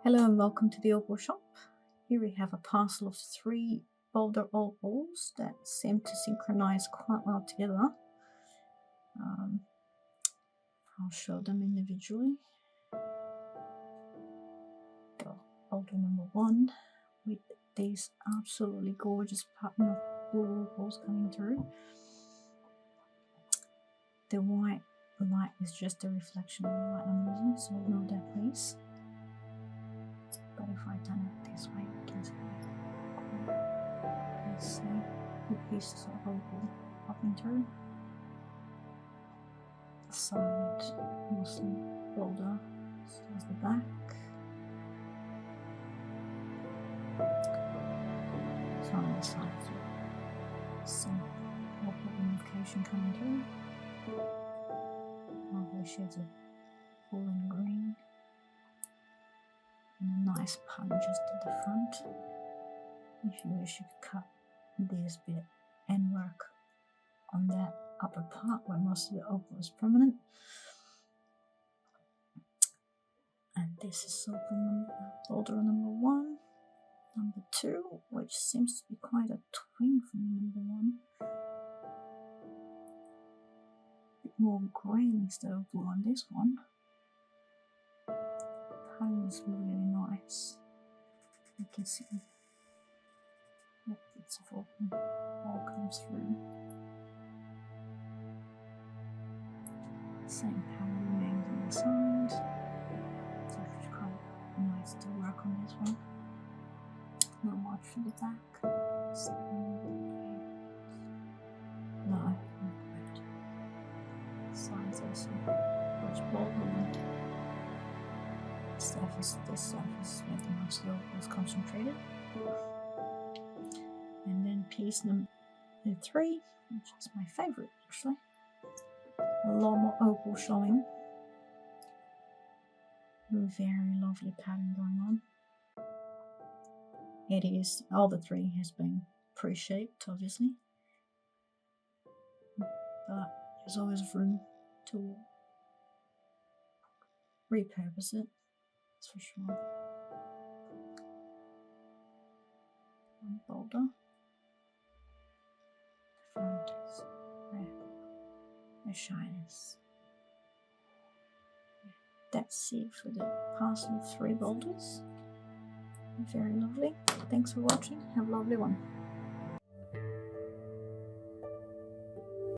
Hello and welcome to the Opal shop. Here we have a parcel of 3 Boulder Opals that seem to synchronize quite well together. I'll show them individually. Got Boulder number 1 with these absolutely gorgeous pattern of blue opals coming through. The white light is just a reflection of the light I'm using, so ignore that please. But if I turn it this way, you can see the pieces of opal popping through. The side, mostly Boulder, so there's the back. So on the side, some opal indication coming through. Lovely shades of blue and green. And a nice pattern just at the front. If you wish, you could cut this bit and work on that upper part where most of the opal is prominent. And this is Boulder number 1, number 2, which seems to be quite a twin from number 1. A bit more grey instead of blue on this one. Pattern is really nice. You can see that bits of opal all comes through. Same pattern remains on the side. It's actually quite nice to work on this one. Not much for the back. No, not correct. Sides also much bolder. This surface where the most of the opal is concentrated. And then piece number 3, which is my favourite actually. A lot more opal showing. Very lovely pattern going on. It is, all the 3 has been pre-shaped obviously. But there's always room to repurpose it. That's for sure. And Boulder. The front is where the shine is. That's it for the parcel of 3 boulders. Very lovely. Thanks for watching. Have a lovely one.